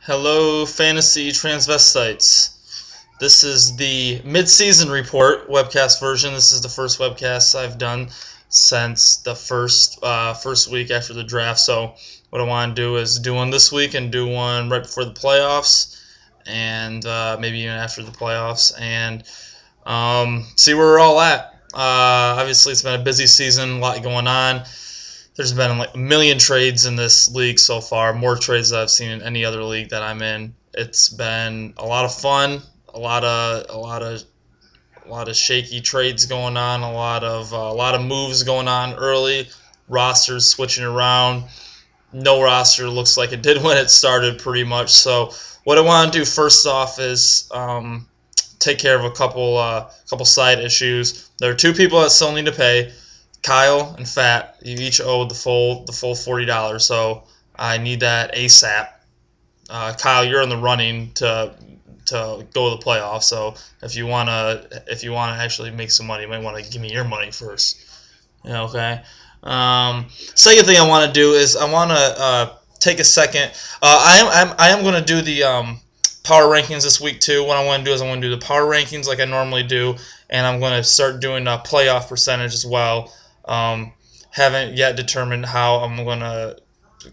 Hello, fantasy transvestites. This is the mid-season report webcast version. This is the first webcast I've done since the first week after the draft. So what I want to do is do one this week and do one right before the playoffs, and maybe even after the playoffs, and see where we're all at. Obviously, it's been a busy season, a lot going on. There's been like a million trades in this league so far, more trades than I've seen in any other league that I'm in. It's been a lot of fun, a lot of shaky trades going on, a lot of moves going on early, rosters switching around. No roster looks like it did when it started, pretty much. So what I want to do first off is take care of a couple side issues. There are two people that still need to pay. Kyle and Fat, you each owe the full $40, so I need that ASAP. Kyle, you're in the running to go to the playoffs, so if you wanna actually make some money, you might want to give me your money first. Yeah, okay. Second thing I want to do is I want to take a second. I am going to do the power rankings this week too. What I want to do is I want to do the power rankings like I normally do, and I'm going to start doing a playoff percentage as well. Haven't yet determined how I'm going to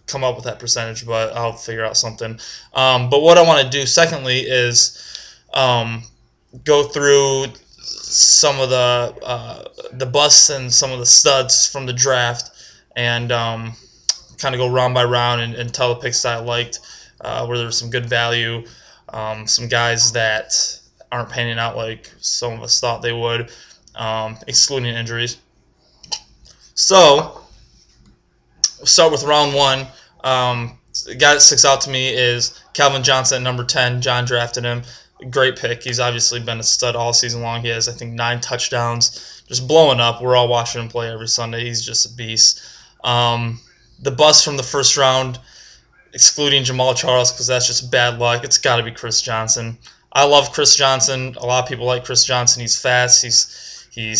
come up with that percentage, but I'll figure out something. But what I want to do secondly is go through some of the busts and some of the studs from the draft, and kind of go round by round and tell the picks that I liked, where there's some good value, some guys that aren't panning out like some of us thought they would, excluding injuries. So, we'll start with round one. The guy that sticks out to me is Calvin Johnson, number 10. John drafted him. Great pick. He's obviously been a stud all season long. He has, I think, 9 touchdowns. Just blowing up. We're all watching him play every Sunday. He's just a beast. The bust from the first round, excluding Jamal Charles, because that's just bad luck, it's got to be Chris Johnson. I love Chris Johnson. A lot of people like Chris Johnson. He's fast. He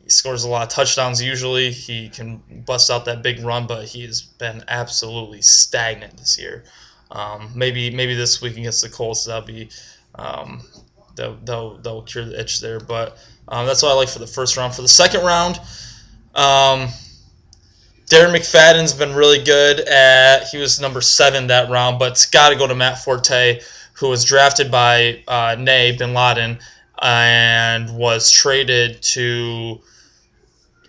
scores a lot of touchdowns usually. He can bust out that big run, but he has been absolutely stagnant this year. Maybe this week against the Colts, that'll be they'll cure the itch there. But that's what I like for the first round. For the second round, Darren McFadden's been really good he was number 7 that round, but it's got to go to Matt Forte, who was drafted by Nay Bin Laden and was traded to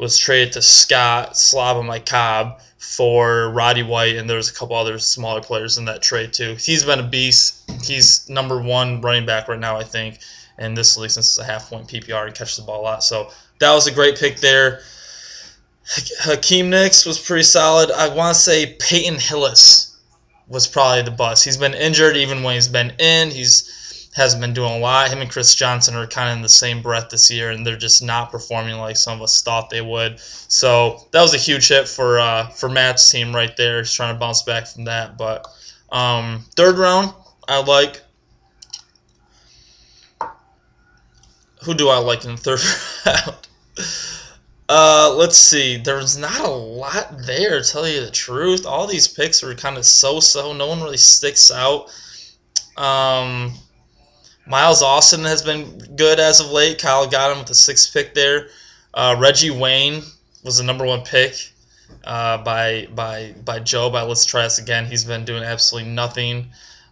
Scott Slobber-my-Cobb for Roddy White, and there's a couple other smaller players in that trade too. He's been a beast. He's number 1 running back right now, I think, in this league, since it's a half-point PPR and catches the ball a lot. So that was a great pick there. Hakeem Nicks was pretty solid. I want to say Peyton Hillis was probably the bust. He's been injured even when he's been in. Hasn't been doing a lot. Him and Chris Johnson are kind of in the same breath this year, and they're just not performing like some of us thought they would. So that was a huge hit for Matt's team right there. He's trying to bounce back from that. But third round, I like. Who do I like in the third round? Let's see. There's not a lot there, to tell you the truth. All these picks are kind of so-so. No one really sticks out. Miles Austin has been good as of late. Kyle got him with the 6th pick there. Reggie Wayne was the number 1 pick by Joe. By Let's Try This Again. He's been doing absolutely nothing.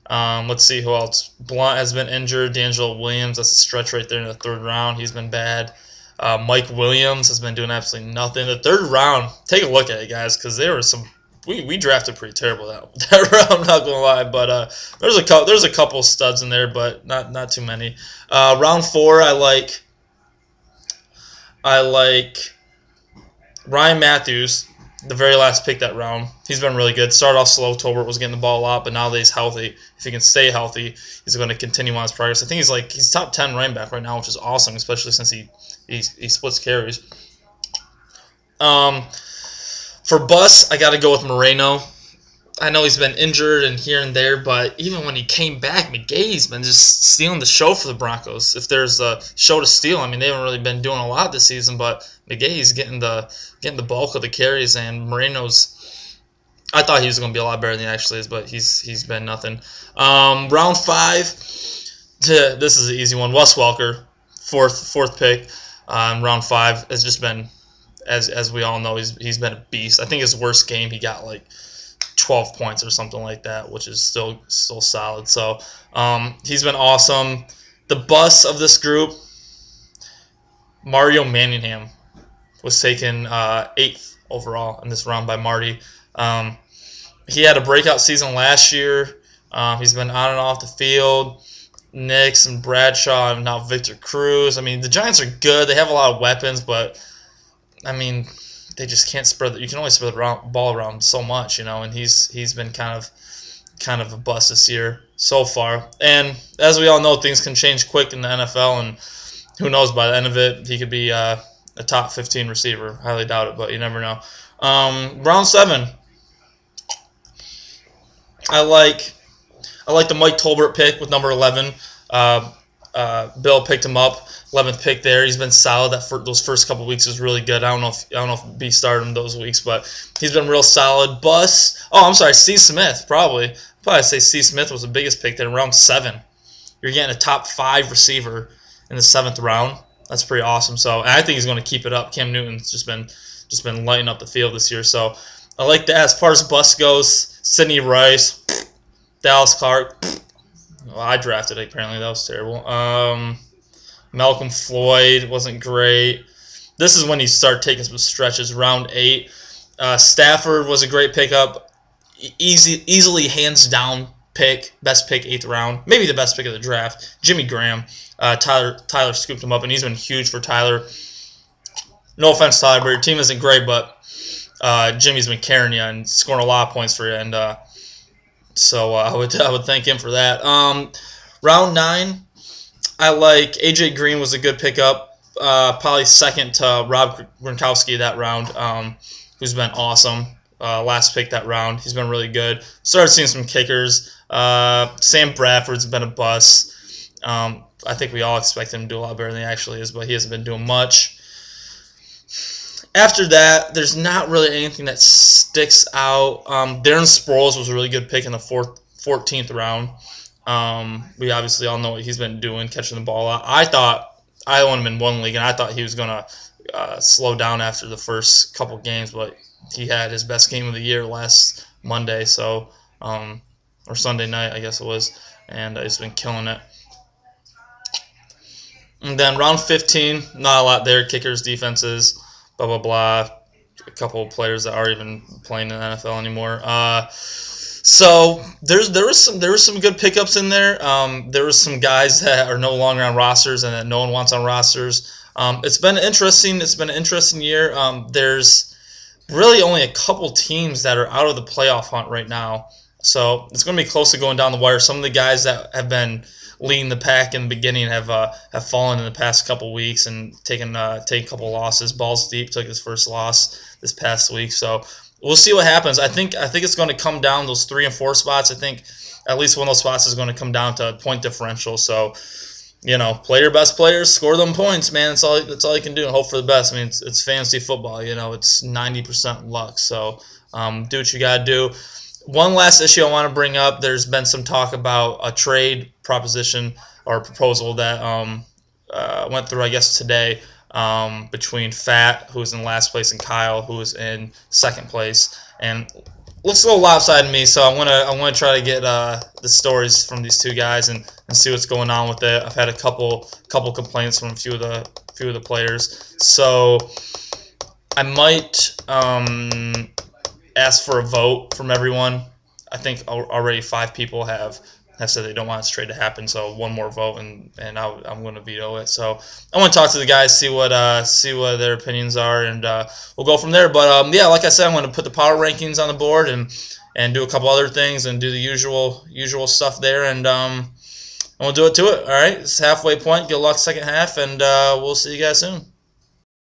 Let's see who else. Blunt has been injured. D'Angelo Williams, that's a stretch right there in the third round. He's been bad. Mike Williams has been doing absolutely nothing. The third round, take a look at it, guys, because there were some. We drafted pretty terrible that round. I'm not gonna lie, but there's a couple studs in there, but not too many. Round 4, I like Ryan Matthews, the very last pick that round. He's been really good. Started off slow. Tolbert was getting the ball a lot, but now that he's healthy, if he can stay healthy, he's going to continue on his progress. I think he's top 10 running back right now, which is awesome, especially since he splits carries. For Bus, I got to go with Moreno. I know he's been injured and here and there, but even when he came back, McGahee's been just stealing the show for the Broncos. If there's a show to steal, I mean, they haven't really been doing a lot this season, but McGahee's getting the bulk of the carries, and Moreno's I thought he was going to be a lot better than he actually is, but he's been nothing. Round 5, this is an easy one. Wes Welker, fourth pick. Round 5 has just been, as we all know, he's been a beast. I think his worst game he got like 12 points or something like that, which is still solid. So he's been awesome. The bust of this group, Mario Manningham was taken 8th overall in this round by Marty. He had a breakout season last year. He's been on and off the field. Nix and Bradshaw and now Victor Cruz. I mean, the Giants are good. They have a lot of weapons, but I mean, they just can't spread. You can only spread the ball around so much, and he's been kind of a bust this year so far. And as we all know, things can change quick in the NFL, and who knows, by the end of it, he could be a top 15 receiver. Highly doubt it, but you never know. Round 7, I like the Mike Tolbert pick with number 11. Bill picked him up, 11th pick there. He's been solid. Those first couple weeks was really good. I don't know if B started him those weeks, but he's been real solid. I'm sorry, Steve Smith probably. I'd say Steve Smith was the biggest pick there in round 7. You're getting a top 5 receiver in the 7th round. That's pretty awesome. So and I think he's going to keep it up. Cam Newton's just been lighting up the field this year. So I like that. As far as bust goes, Sidney Rice, Dallas Clark. Well, I drafted it. Apparently that was terrible. Malcolm Floyd wasn't great. This is when he started taking some stretches. Round 8. Stafford was a great pickup. Easily hands down pick. Best pick 8th round. Maybe the best pick of the draft. Jimmy Graham. Tyler scooped him up, and he's been huge for Tyler. No offense, Tyler, but your team isn't great, but Jimmy's been carrying you and scoring a lot of points for you, and so I would thank him for that. Round 9, I like AJ Green was a good pickup. Probably second to Rob Gronkowski that round, who's been awesome. Last pick that round, he's been really good. Started seeing some kickers. Sam Bradford's been a bust. I think we all expect him to do a lot better than he actually is, but he hasn't been doing much. After that, there's not really anything that sticks out. Darren Sproles was a really good pick in the 14th round. We obviously all know what he's been doing, catching the ball out. I own him in one league, and I thought he was going to slow down after the first couple games, but he had his best game of the year last Monday, or Sunday night, I guess it was, and he's been killing it. And then round 15, not a lot there. Kickers, defenses, blah, blah, blah. A couple of players that aren't even playing in the NFL anymore. So there was some good pickups in there. There was some guys that are no longer on rosters and that no one wants on rosters. It's been an interesting year. There's really only a couple teams that are out of the playoff hunt right now. So it's going to be close to going down the wire. Some of the guys that have been leading the pack in the beginning have fallen in the past couple weeks and taken a couple losses. Balls Deep took his first loss this past week. So we'll see what happens. I think it's going to come down those 3 and 4 spots. I think at least one of those spots is going to come down to point differential. So, play your best players, score them points, man. That's all you can do, and hope for the best. I mean, it's fantasy football. It's 90% luck. So do what you got to do. One last issue I want to bring up. There's been some talk about a trade proposition or proposal that went through, I guess, today between Fat, who's in last place, and Kyle, who is in second place. And looks a little lopsided to me, so I'm gonna try to get the stories from these two guys and see what's going on with it. I've had a couple complaints from a few of the players, so I might ask for a vote from everyone. I think already 5 people have said they don't want this trade to happen, so one more vote and I'm going to veto it. So I want to talk to the guys, see what their opinions are, and we'll go from there. But yeah, like I said, I'm going to put the power rankings on the board and do a couple other things and do the usual stuff there, and we'll do it to it. All right, it's halfway point. Good luck second half, and we'll see you guys soon.